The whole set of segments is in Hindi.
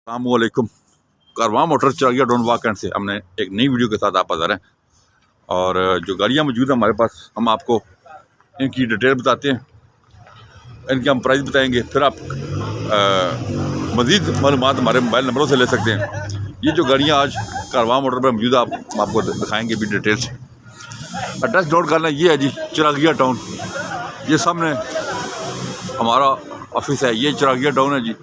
अस्सलामुअलैकुम। कारवां मोटर चिरागिया डोन वाक एंड से हमने एक नई वीडियो के साथ आप हाज़िर हैं। और जो गाड़ियाँ मौजूद हैं हमारे पास, हम आपको इनकी डिटेल बताते हैं, इनके हम प्राइस बताएंगे, फिर आप मज़ीद मालूमात हमारे मोबाइल नंबरों से ले सकते हैं। ये जो गाड़ियाँ आज कारवां मोटर पर मौजूद आप आपको दिखाएंगे भी डिटेल से। एड्रेस नोट करना, ये है जी चिरागिया टाउन, ये सामने हमारा ऑफिस है, ये चिरागिया टाउन है जी,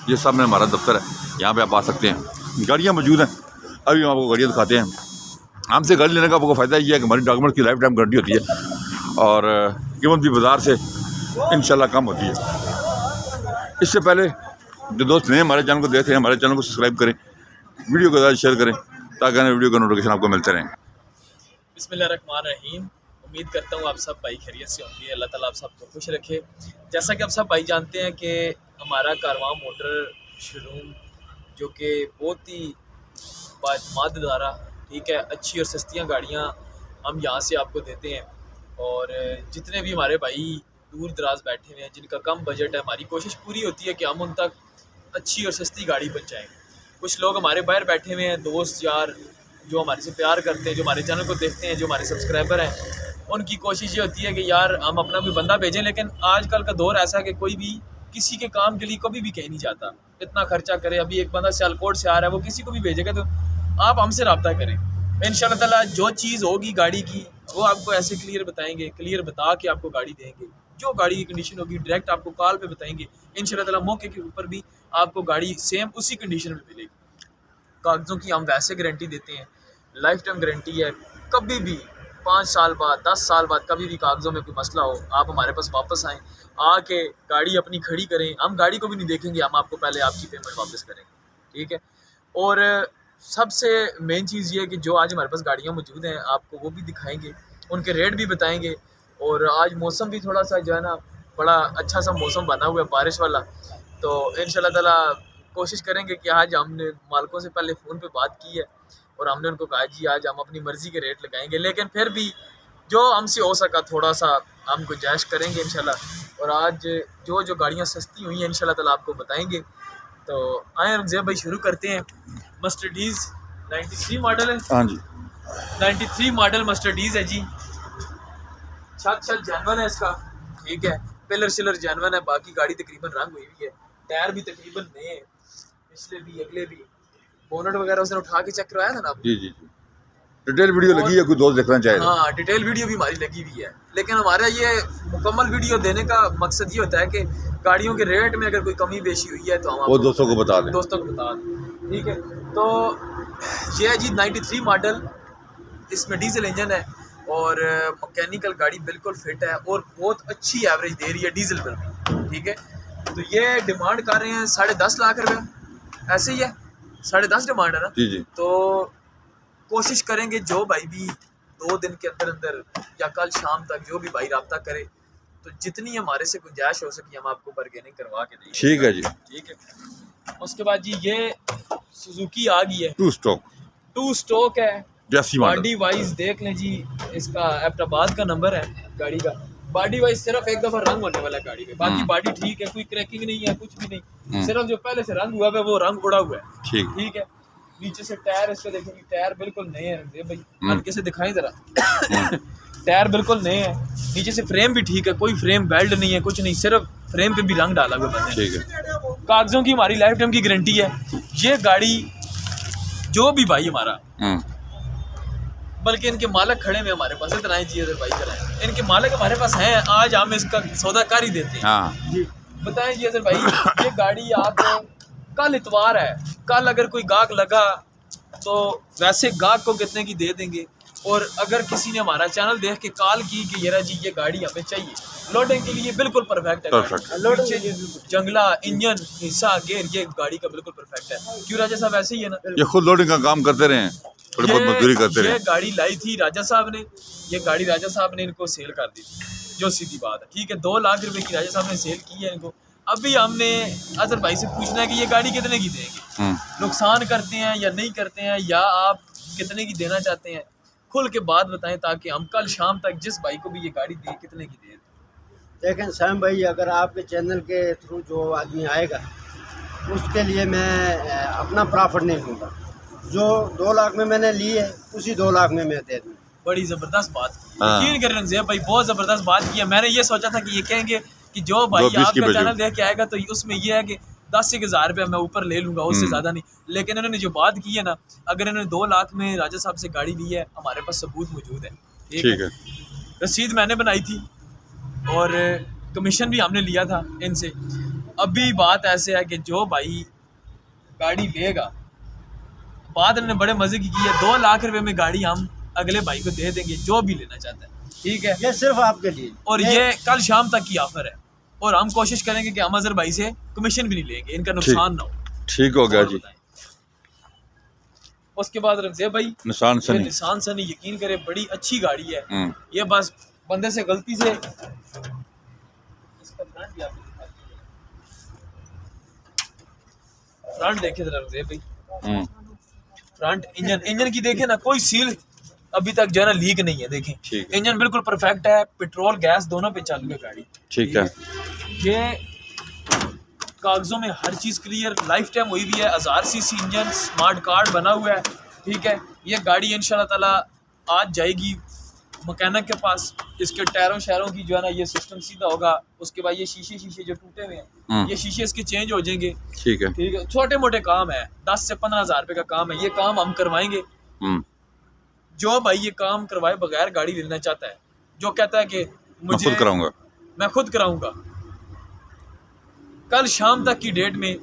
ये सामने हमारा दफ्तर है, यहाँ पे आप आ सकते हैं। गाड़ियाँ मौजूद हैं, अभी हम आपको गाड़ियाँ दिखाते हैं। हमसे गाड़ी लेने का आपको फ़ायदा ये है कि हमारी डॉक्यूमेंट की लाइफ टाइम गारंटी होती है और कीमत भी बाज़ार से इंशाल्लाह कम होती है। इससे पहले जो दोस्त नए हमारे चैनल को देखते हैं, हमारे चैनल को सब्सक्राइब करें, वीडियो को ज़्यादा शेयर करें ताकि आने वीडियो का नोटिफिकेशन आपको मिलते रहें। बिस्मिल्लाहिर्रहमानिर्रहीम। उम्मीद करता हूँ आप सब भाई खैरियत से होंगे। अल्लाह ताला आप सबको खुश रखे। जैसा कि आप सब भाई जानते हैं कि हमारा कारवां मोटर शोरूम जो कि बहुत ही बातमाद अदारा, ठीक है, अच्छी और सस्तियाँ गाड़ियाँ हम यहाँ से आपको देते हैं। और जितने भी हमारे भाई दूर दराज बैठे हुए हैं जिनका कम बजट है, हमारी कोशिश पूरी होती है कि हम उन तक अच्छी और सस्ती गाड़ी पहुँचाएँ। कुछ लोग हमारे बाहर बैठे हुए हैं, दोस्त यार जो हमारे से प्यार करते हैं, जो हमारे चैनल को देखते हैं, जो हमारे सब्सक्राइबर हैं, उनकी कोशिश ये होती है कि यार हम अपना कोई बंदा भेजें। लेकिन आजकल का दौर ऐसा है कि कोई भी किसी के काम के लिए कभी भी कहीं नहीं जाता, इतना खर्चा करे। अभी एक बंदा सियालकोट से आ रहा है, वो किसी को भी भेजेगा तो आप हमसे रब्ता करें। इंशाल्लाह ताला जो चीज़ होगी गाड़ी की वो आपको ऐसे क्लियर बताएंगे, क्लियर बता के आपको गाड़ी देंगे। जो गाड़ी की कंडीशन होगी डायरेक्ट आपको कॉल पे बताएंगे। इंशाल्लाह ताला मौके के ऊपर भी आपको गाड़ी सेम उसी कंडीशन में मिलेगी। कागज़ों की हम वैसे गारंटी देते हैं, लाइफ टाइम गारंटी है। कभी भी 5 साल बाद, 10 साल बाद कभी भी कागज़ों में कोई मसला हो, आप हमारे पास वापस आएँ, आके गाड़ी अपनी खड़ी करें। हम गाड़ी को भी नहीं देखेंगे, हम आपको पहले आपकी पेमेंट वापस करेंगे, ठीक है। और सबसे मेन चीज़ ये है कि जो आज हमारे पास गाड़ियाँ मौजूद हैं आपको वो भी दिखाएंगे, उनके रेट भी बताएंगे। और आज मौसम भी थोड़ा सा जो है ना, बड़ा अच्छा सा मौसम बना हुआ है, बारिश वाला। तो इंशाल्लाह ताला कोशिश करेंगे कि आज हमने मालिकों से पहले फ़ोन पे बात की है और हमने उनको कहा जी आज हम अपनी मर्ज़ी के रेट लगाएंगे, लेकिन फिर भी जो हमसे हो सका थोड़ा सा हम गुंजाइश करेंगे इंशाल्लाह। और आज जो गाड़ियाँ सस्ती हुई हैं इंशाल्लाह ताला आपको बताएंगे। तो आए रमज़िया भाई, शुरू करते हैं। मर्सिडीज़ 93 मॉडल है। हाँ जी, 93 मॉडल मर्सिडीज़ है जी। छत जानवन है इसका, ठीक है। पिलर शिलर जानवन है, बाकी गाड़ी तकरीबन रंग हुई हुई है। टायर भी तकरीबन नए हैं, पिछले भी अगले भी। बोनट वगैरह उसने उठा के चेक करवाया था ना आपको? जी जी जी, डिटेल वीडियो लगी है, कोई दोस्त देखना चाहे। हाँ, डिटेल वीडियो भी हमारी लगी हुई है। लेकिन हमारा ये मुकम्मल वीडियो देने का मकसद ये होता है कि गाड़ियों के रेट में अगर कोई कमी बेशी हुई है तो हम वो दोस्तों को बता दें, ठीक है। तो ये है जी 93 मॉडल, इसमें डीजल इंजन है और मैकेनिकल गाड़ी बिल्कुल फिट है और बहुत अच्छी एवरेज दे रही है डीजल पर भी, ठीक है। तो ये डिमांड कर रहे हैं 10.5 लाख रुपये, ऐसे ही है, 10.5 डिमांड है ना जी जी। तो कोशिश करेंगे जो भाई भी 2 दिन के अंदर अंदर या कल शाम तक जो भी भाई रब्ता करे, तो जितनी हमारे से गुंजाइश हो सकी हम आपको बार्गेनिंग करवा के देंगे। ठीक है जी, ठीक है। उसके बाद जी ये सुजुकी आ गई है, टू स्टॉक है, बॉडी वाइज देख लें जी, इसका एबटाबाद का नंबर है गाड़ी का। बॉडी वाइज सिर्फ एक दफा रंग होने वाला है गाड़ी में, बाकी बॉडी ठीक है, कोई क्रैकिंग नहीं है, कुछ भी नहीं। सिर्फ जो पहले से रंग हुआ है वो रंग उड़ा हुआ है, ठीक है। नीचे से टायर इसका देखेंगे, टायर बिल्कुल नए हैं भाई, हल्के से दिखाएं जरा। टायर बिल्कुल नए हैं, नीचे से फ्रेम भी ठीक है, कोई फ्रेम बेल्ट नहीं है, कुछ नहीं, सिर्फ फ्रेम पे भी रंग डाला हुआ बंदे, ठीक है। कागजों की हमारी लाइफ टाइम की गारंटी है। ये गाड़ी जो भी भाई हमारा, बल्कि इनके मालिक खड़े में हमारे पास, इतना ही चाहिए भाई कराएं, इनके मालिक हमारे पास हैं, आज हम इसका सौदा कर ही देते हैं जी। बताएं जी अजहर भाई, ये गाड़ी आप कल इतवार है, कल अगर कोई गाहक लगा तो वैसे गाहक को कितने की दे देंगे। और अगर किसी ने हमारा चैनल देख के कॉल की कि येरा जी ये गाड़ी हमें चाहिए लोडिंग के लिए, बिल्कुल परफेक्ट है। जंगला इंजन हिस्सा गेयर, ये गाड़ी का बिल्कुल परफेक्ट है। क्यों राजा साहब, ऐसे ही है ना, ये खुद लोडिंग का काम करते रहे, थोड़ी बहुत मजदूरी करते रहे। ये गाड़ी लाई थी राजा साहब ने, ये गाड़ी राजा साहब ने इनको सेल कर दी, जो सीधी बात है, ठीक है। 2 लाख रुपए की राजा साहब ने सेल की है इनको। अभी हमने अजहर भाई से पूछना है कि ये गाड़ी कितने की देंगे, नुकसान करते हैं या नहीं करते हैं, या आप कितने की देना चाहते हैं, खुल के बात बताएं ताकि हम कल शाम तक जिस भाई को भी ये गाड़ी दे कितने की दे। देखें सैम भाई, अगर आपके चैनल के थ्रू जो आदमी आएगा उसके लिए मैं अपना प्रॉफिट नहीं लूँगा। जो 2 लाख में मैंने ली है उसी 2 लाख में मैं दे दूँ। बड़ी ज़बरदस्त बात की, हाँ। यकीन करें रंगज़ेब भाई, बहुत ज़बरदस्त बात की है। मैंने ये सोचा था कि ये कहेंगे कि जो भाई 20 की आपका बजाय। चैनल देख के आएगा तो उसमें ये है कि 10,000 रुपये मैं ऊपर ले लूँगा, उससे ज़्यादा नहीं। लेकिन इन्होंने जो बात की है ना, अगर इन्होंने 2 लाख में राजा साहब से गाड़ी ली है, हमारे पास सबूत मौजूद है। ठीक है। रसीद मैंने बनाई थी और कमीशन भी हमने लिया था इनसे। अभी बात ऐसे है कि जो भाई गाड़ी लेगा, बात इन्होंने बड़े मज़े की है, 2 लाख रुपए में गाड़ी हम अगले भाई को दे देंगे जो भी लेना चाहता है, ठीक है। ये सिर्फ आपके लिए, और ये कल शाम तक की ऑफर है और हम कोशिश करेंगे कि हम अजहर भाई से कमीशन भी नहीं लेंगे, इनका नुकसान ना हो। ठीक हो गया जी। उसके बाद रंगज़ेब भाई निशान सनी। निशान सनी, यकीन करे बड़ी अच्छी गाड़ी है। ये बस बंदे से गलती से इसका फ्रंट भी आपको दिखा दिया। फ्रंट देखे जरा रंगज़ेब भाई, फ्रंट इंजन की देखे ना, कोई सील अभी तक जो है ना लीक नहीं है। देखें ठीक है। इंजन बिल्कुल परफेक्ट है, पेट्रोल गैस दोनों पे चालू है गाड़ी। ठीक है। ये कागजों में हर चीज़ क्लियर, लाइफ टाइम हुई भी है, 1000 सीसी इंजन, स्मार्ट कार्ड बना हुआ है, ठीक है। ये गाड़ी इंशाल्लाह ताला आज जाएगी मैकेनिक के पास, इसके टायरों शहरों की जो है ना ये सिस्टम सीधा होगा। उसके बाद ये शीशे जो टूटे हुए हैं, ये शीशे इसके चेंज हो जाएंगे, ठीक है। ठीक है। छोटे मोटे काम है, 10 से 15 हज़ार रुपये का काम है, ये काम हम करवाएंगे। जो भाई ये काम करवाए बगैर गाड़ी लेना चाहता है, जो कहता है कि मुझे खुद कराऊंगा, मैं खुद कराऊंगा, कल शाम तक की डेट में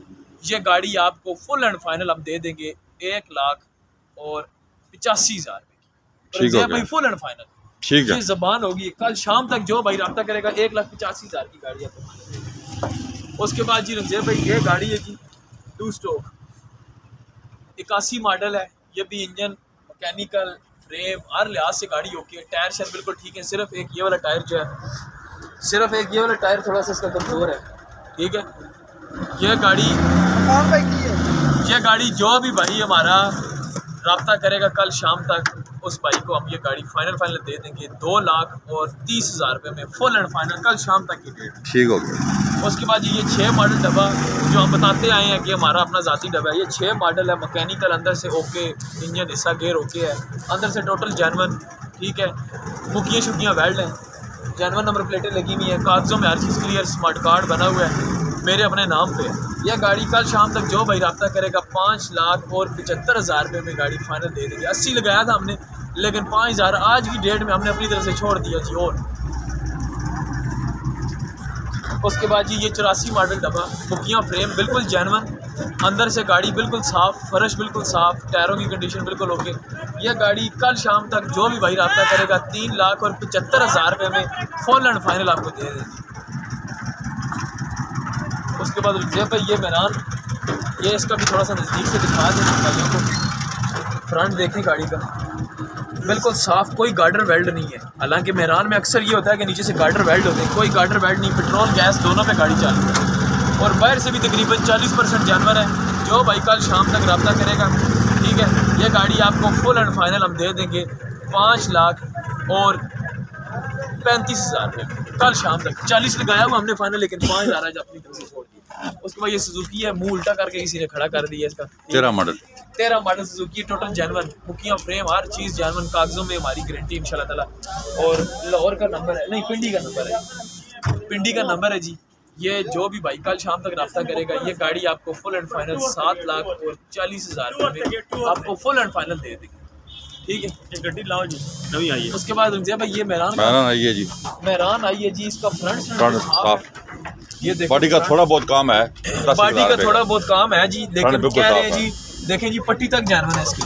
ये गाड़ी आपको फुल एंड फाइनल हम दे देंगे 1,85,000 रुपये की। ठीक हो भाई गया। फुल एंड फाइनल, ठीक है। ये जबान होगी। कल शाम तक जो भाई रब्ता करेगा 1,85,000 की गाड़ी आपको। उसके बाद जी रंगज़ेब भाई ये गाड़ी है जी 2 स्ट्रोक 81 मॉडल है। ये भी इंजन मैकेनिकल फ्रेम हर लिहाज से गाड़ी ओके है, टायर शायर बिल्कुल ठीक है। सिर्फ एक ये वाला टायर जो है, सिर्फ एक ये वाला टायर थोड़ा सा इसका कमज़ोर है, ठीक है। ये गाड़ी जो भी भाई हमारा रब्ता करेगा कल शाम तक, उस भाई को हम ये गाड़ी फाइनल दे देंगे 2,30,000 रुपये में, फुल एंड फाइनल, कल शाम तक की डेट। ठीक हो गया। उसके बाद ये 6 मॉडल डब्बा जो हम बताते आए हैं कि हमारा अपना ज़ाती डब्बा है, ये 6 मॉडल है, मैकेनिकल अंदर से ओके, इंजन हिस्सा गेयर ओके है, अंदर से टोटल जेनवन, ठीक है। मुखियाँ शुकियाँ वेल्ड हैं, जेनवन नंबर प्लेटें लगी हुई हैं, कागज़ों में हर चीज़ क्लियर, स्मार्ट कार्ड बना हुआ है मेरे अपने नाम पे। यह गाड़ी कल शाम तक जो भाई रब्ता करेगा 5,75,000 रुपये में गाड़ी फाइनल दे देंगे। 80 लगाया था हमने, लेकिन 5,000 आज की डेट में हमने अपनी तरफ से छोड़ दिया जी। और उसके बाद जी ये 84 मॉडल डब्बा, बुकियाँ फ्रेम बिल्कुल जेनवन, अंदर से गाड़ी बिल्कुल साफ़, फर्श बिल्कुल साफ़, टायरों की कंडीशन बिल्कुल ओके। यह गाड़ी कल शाम तक जो भी भाई रब्ता करेगा 3,75,000 रुपये में फुल एंड फाइनल आपको दे देंगे। उसके बाद भाई ये मैदान, ये इसका भी थोड़ा सा नज़दीक से दिखा दें भाइयों को। फ्रंट देखें गाड़ी का बिल्कुल साफ़, कोई गार्डर वेल्ड नहीं है। हालांकि मेहरान में अक्सर ये होता है कि नीचे से गार्डर वेल्ड होते हैं, कोई गार्डर वेल्ड नहीं, पेट्रोल गैस दोनों पे गाड़ी चालू है। और बाहर से भी तकरीबन 40% जानवर है। जो भाई कल शाम तक रब्ता करेगा, ठीक है, ये गाड़ी आपको फुल एंड फाइनल हम दे देंगे 5,35,000 रुपये कल शाम तक। 40 लगाया हुआ हमने फाइनल, लेकिन 5,000 आज अपनी तरफ से छोड़ दिया। उसके बाद ये सुजुकी है, मुंह उल्टा करके किसी ने खड़ा कर दिया इसका। 13 मॉडल सुजुकी, टोटल जेनवन, बुकियाँ फ्रेम हर चीज़ जेनवन, कागजों में हमारी गारंटी इंशाल्लाह ताला। और लाहौर का नंबर है, नहीं पिंडी का नंबर है, पिंडी का नंबर है जी। ये जो भी भाई कल शाम तक रब्ता करेगा, ये गाड़ी आपको फुल एंड फाइनल 7,40,000 रुपये में आपको फुल एंड फाइनल दे देंगे, ठीक है। गड्डी लाओ जी, नवी आई है। उसके बाद भाई ये मेहरान आई है जी, मेहरान आई है जी। इसका फ्रंट साफ, ये देखो, बॉडी का थोड़ा बहुत काम है, बॉडी का थोड़ा बहुत काम है जी, लेकिन कह रहे हैं जी, देखें जी पट्टी तक जानवर है इसकी।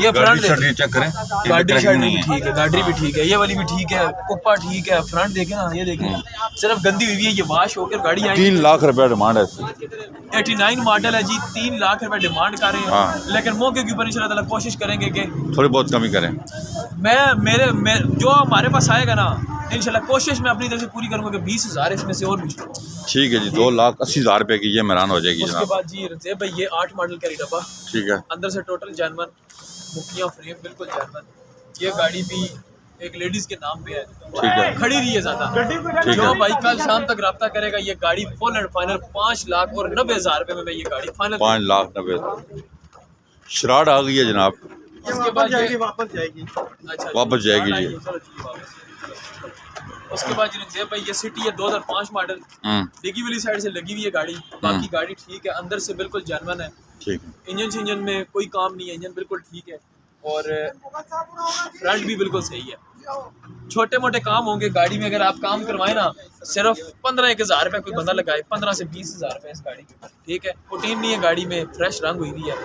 ये फ्रंट चेक करें, गाड़ी भी ठीक है, गाड़ी भी ठीक है, ये वाली भी ठीक है, कुप्पा ठीक है, फ्रंट देखें ना, ये देखें सिर्फ गंदी हुई है, ये वाश होकर गाड़ी आई। 3 लाख रुपया डिमांड है इसकी। 89 मॉडल है जी, 3 लाख रुपए डिमांड कर रहे हैं। हाँ। लेकिन मौके के ऊपर इंशाल्लाह ताला कोशिश करेंगे कि थोड़ी बहुत कमी करें। मैं जो हमारे पास आएगा ना, इंशाल्लाह कोशिश मैं अपनी तरफ से पूरी करूंगा कि 20,000 इसमें से और भी छोड़ूं। ठीक है जी, 2,80,000 रुपये की ये मेहरान हो जाएगी उसके जनाब। बाद जी रज़ीब भाई ये 8 मॉडल का डब्बा, ठीक है। अंदर से टोटल जानवर, मुखियाँ फ्रेम बिल्कुल जानवर। ये गाड़ी भी एक लेडीज के नाम पे है, ठीक है, खड़ी रही है ज्यादा। ठीक जो है। भाई कल शाम तक रब्ता करेगा ये गाड़ी फुल एंड फाइनल 5,90,000 रुपए में मैं ये गाड़ी फाइनल। 5,90,000 शराड आ गई है जनाब, उसके बाद ये वापस जाएगी। अच्छा वापस जाएगी जी। चलो जी वापस। उसके बाद जी भाई ये सिटी है 2005 मॉडल, डिग्गी वाली साइड से लगी हुई है गाड़ी, बाकी गाड़ी ठीक है, अंदर से बिल्कुल जेन्युइन है, ठीक है, इंजन में कोई काम नहीं है, इंजन बिल्कुल ठीक है और फ्रंट भी बिल्कुल सही है। छोटे मोटे काम होंगे गाड़ी में, अगर आप काम करवाएं ना सिर्फ 15-1,000 रुपये कोई बंदा लगाए, 15 से 20,000 रुपये इस गाड़ी के, ठीक है। पुटीन नहीं है गाड़ी में, फ्रेश रंग हुई हुई है,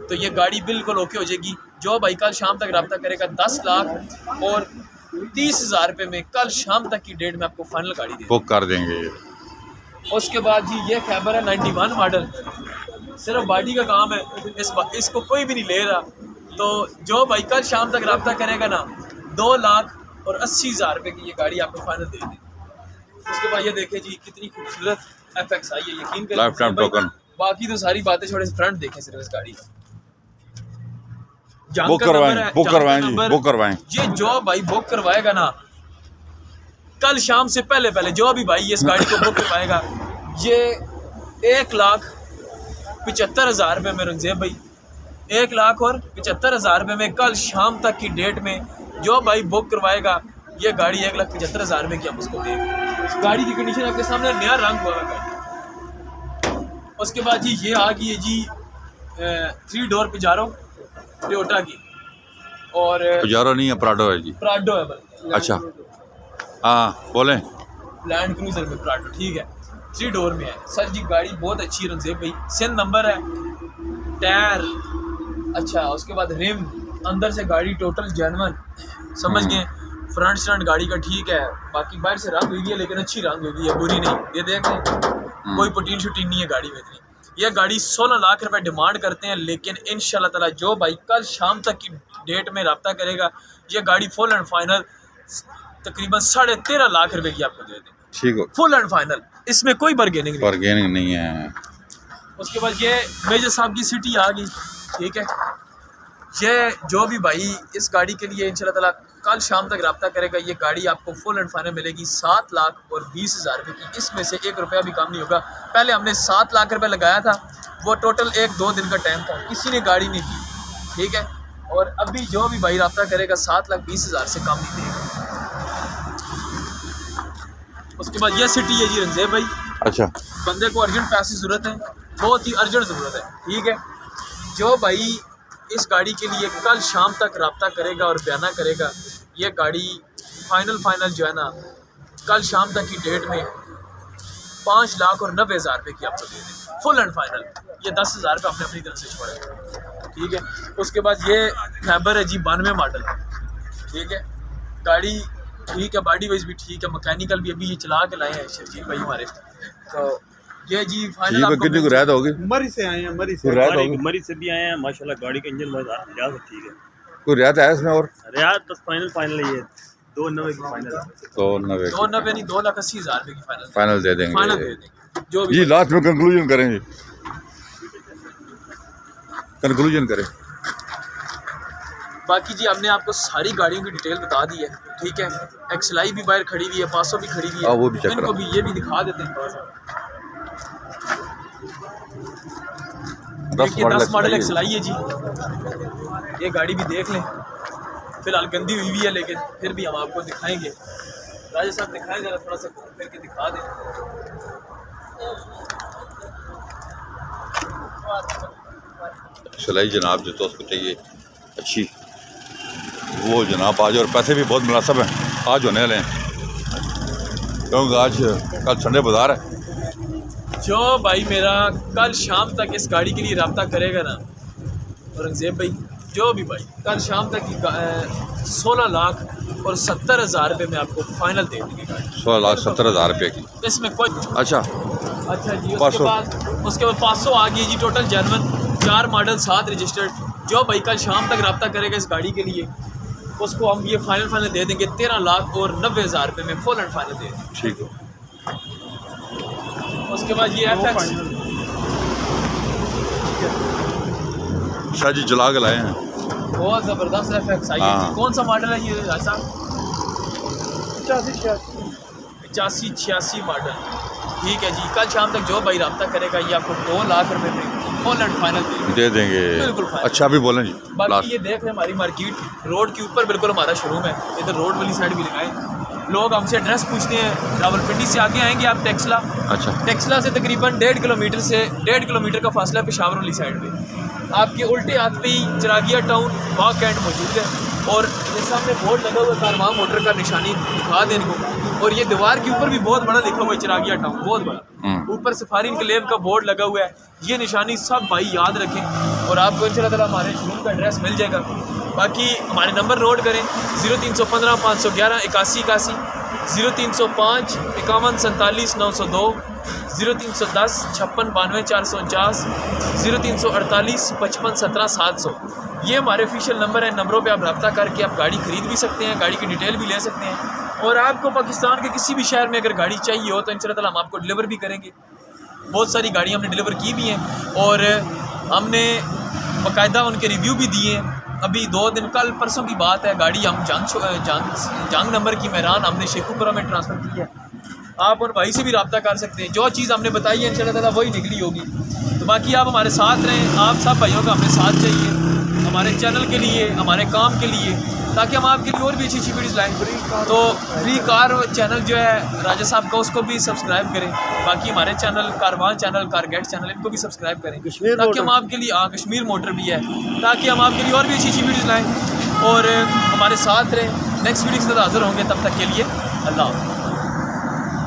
तो ये गाड़ी बिल्कुल ओके हो जाएगी। जो भाई कल शाम तक रब्ता करेगा 10,30,000 रुपये में कल शाम तक की डेट में आपको फाइनल गाड़ी दे। बुक कर देंगे। उसके बाद जी ये खैबर है 91 मॉडल, सिर्फ बॉडी का काम है, इसको कोई भी नहीं ले रहा। तो जो भाई कल शाम तक रब्ता करेगा ना 2,80,000 रुपये की ये गाड़ी आपको फाइनल दे दें। उसके बाद ये देखें जी कितनी खूबसूरत FX आई है, यकीन करें लाइफ टाइम टोकन। बाकी तो सारी बातें छोड़े, फ्रंट देखें सिर्फ इस गाड़ी का। बुक करवाएं, बुक करवाएं जी, बुक करवाएं। ये जो भाई बुक करवाएगा ना कल शाम से पहले जो भी भाई इस गाड़ी को बुक करवाएगा ये 1,75,000 रुपये में रंगजेब भाई, 1,75,000 रुपये में कल शाम तक की डेट में जो भाई बुक करवाएगा ये गाड़ी 1,75,000 रुपये की हम उसको देंगे। गाड़ी की कंडीशन आपके सामने, नया रंग हुआ है गाड़ी। उसके बाद जी ये आ गई है जी 3 डोर पिजारो टोयोटा की, और पिजारो नहीं है, प्राडो है जी, प्राडो है बल्कि। अच्छा हाँ बोलें। लैंड क्रूजर में प्राडो, ठीक है, 3 डोर में है सर जी। गाड़ी बहुत अच्छी है रंगजेब भाई, सिंध नंबर है, टायर अच्छा, उसके बाद रिम अंदर से गाड़ी टोटल जेन्युइन, समझ गए। फ्रंट स्टैंड गाड़ी का ठीक है, बाकी बाहर से रंग हुई है लेकिन अच्छी रंग हुई है, बुरी नहीं। ये देख लें कोई पुटीन शुटीन नहीं है गाड़ी में इतनी। ये गाड़ी 16 लाख रुपए डिमांड करते हैं, लेकिन इंशाल्लाह ताला जो भाई कल शाम तक की डेट में रब्ता करेगा ये गाड़ी फुल एंड फाइनल तकरीबन 13.5 लाख रुपए की आपको दे देंगे, ठीक हो, फुल एंड फाइनल, इसमें कोई बार्गेनिंग नहीं। बार्गेनिंग नहीं है। उसके बाद ये मेजर साहब की सिटी आ गई, ठीक है। ये जो भी भाई इस गाड़ी के लिए इंशाल्लाह ताला कल शाम तक रब्ता करेगा ये गाड़ी आपको फुल एंड फाइनल मिलेगी 7,20,000 रुपये की, इसमें से 1 रुपया भी कम नहीं होगा। पहले हमने 7 लाख रुपये लगाया था, वो टोटल 1-2 दिन का टाइम था, किसी ने गाड़ी नहीं दी, ठीक है। और अभी जो भी भाई रब्ता करेगा 7,20,000 से कम नहीं देगा। उसके बाद ये सिटी है जी रंजेब भाई, अच्छा बंदे को अर्जेंट पैसे ज़रूरत है, बहुत ही अर्जेंट ज़रूरत है, ठीक है। जो भाई इस गाड़ी के लिए कल शाम तक रब्ता करेगा और बयाना करेगा ये गाड़ी फाइनल जो है ना कल शाम तक की डेट में 5,90,000 रुपये की आपको दे दें फुल एंड फाइनल। ये 10,000 रुपये आपने अपनी तरफ से छोड़े, ठीक है। उसके बाद ये खैबर है जी 92 मॉडल, ठीक है। गाड़ी ठीक है, बॉडी वाइज भी ठीक है, मैकेनिकल भी अभी ये चला के लाए हैं शर्जील भाई हमारे। तो ये जी फाइनल आपको कितनी को रियायत होगी? मरी से आए हैं, मरी से कोई रियायत होगी? मरी से भी आए हैं माशाल्लाह, गाड़ी का इंजन बहुत ठीक है। कोई रियायत है इसमें? और रियायत तो फाइनल है, ये 2,90,000 की फाइनल है। 2,90,000 नहीं 2,80,000 रुपये की फाइनल दे फाइनल देंगे दे देंगे जो भी। जी लास्ट में कंक्लूजन करेंगे, कंक्लूजन करें। बाकी जी हमने आपको सारी गाड़ियों की डिटेल बता दी है, ठीक है। एक्सलाई भी बाहर खड़ी हुई है, पासो भी खड़ी हुई है, वो भी चेक इनको भी ये भी दिखा देते हैं थोड़ा सा। 10 मॉडल एक्सलाई है जी, ये गाड़ी भी देख लें, फिलहाल गंदी हुई है लेकिन फिर भी हम आपको दिखाएंगे। राजा साहब दिखाएं जरा, थोड़ा सा घूम फिर के दिखा दें। सिलाई जनाब जो तो उसको चाहिए अच्छी, वो जनाब आज, और पैसे भी बहुत मुनासिब हैं आज होने वाले हैं, क्योंकि आज कल संडे बाजार है। जो भाई मेरा कल शाम तक इस गाड़ी के लिए रब्ता करेगा ना औरंगजेब भाई, जो भी भाई कल शाम तक की 16,70,000 रुपये में आपको फाइनल दे देंगे गाड़ी, 16,70,000 रुपये की। इसमें कोई अच्छा जी। 500 उसके बाद 500 आ गई जी टोटल जेन्युइन, 4 मॉडल 7 रजिस्टर्ड। जो भाई कल शाम तक रब्ता करेगा इस गाड़ी के लिए उसको हम ये फाइनल दे देंगे 13,90,000 रुपये में फुल एंड फाइनल दे देंगे, ठीक है। उसके बाद ये FX शाह जी जला के लाए हैं, बहुत ज़बरदस्त FX आई है। हाँ। कौन सा मॉडल है ये ऐसा? 85-86 मॉडल। ठीक है जी, कल शाम तक जो भाई रब्ता करेगा ये आपको 2 लाख रुपए में फुल एंड फाइनल दे देंगे। बिल्कुल फाइनल। अच्छा अभी बोलें जी बाकी लास्ट। ये देख रहे हैं हमारी मार्केट रोड के ऊपर बिल्कुल हमारा शोरूम है। इधर रोड वाली साइड भी लगाए। लोग हमसे एड्रेस पूछते हैं, रावलपिंडी से आगे आएंगे आप टेक्सला, अच्छा टेक्सला से तकरीबन 1.5 किलोमीटर का फासला है पेशावर वाली साइड पे। आपके उल्टे हाथ पे ही चिरागिया टाउन वॉक कैंट मौजूद है। और ये सामने बोर्ड लगा हुआ है कारवां मोटर का, निशानी दिखा दें इनको। और ये दीवार के ऊपर भी बहुत बड़ा लिखा हुआ है चिरागिया टाउन, बहुत बड़ा। ऊपर सफारी इनकलेव का बोर्ड लगा हुआ है। ये निशानी सब भाई याद रखें और आपको इंशाल्लाह हमारे शोरूम का एड्रेस मिल जाएगा। बाकी हमारे नंबर नोट करें 0315 511 8181, 0305 51 47 902, 0310 56 92 449, 0348 55 17 700। ये हमारे ऑफिशियल नंबर है। नंबरों पे आप रब्ता करके आप गाड़ी खरीद भी सकते हैं, गाड़ी की डिटेल भी ले सकते हैं। और आपको पाकिस्तान के किसी भी शहर में अगर गाड़ी चाहिए हो तो इंशाल्लाह हम आपको डिलीवर भी करेंगे। बहुत सारी गाड़ी हमने डिलीवर की भी हैं और हमने बाकायदा उनके रिव्यू भी दिए हैं। अभी 2 दिन कल परसों की बात है, गाड़ी हम जंग नंबर की मेहरान हमने शेखुपुरा में ट्रांसफ़र की है। आप उन भाई से भी रब्ता कर सकते हैं। जो चीज़ हमने बताई है इंशाल्लाह वही निकली होगी। तो बाकी आप हमारे साथ रहें। आप सब भाइयों का हमें साथ चाहिए हमारे चैनल के लिए, हमारे काम के लिए, ताकि हम आपके लिए और भी अच्छी अच्छी वीडियोज़ लाएँ। तो फ्री कार चैनल जो है राजा साहब का, उसको भी सब्सक्राइब करें। बाकी हमारे चैनल कारवान चैनल, कारगेट चैनल, इनको भी सब्सक्राइब करें ताकि हम आपके लिए, कश्मीर मोटर भी है, ताकि हम आपके लिए और भी अच्छी अच्छी वीडियोज़ लाएँ और हमारे साथ रहें। नेक्स्ट वीडियो के साथ हाज़िर होंगे, तब तक के लिए अल्लाह।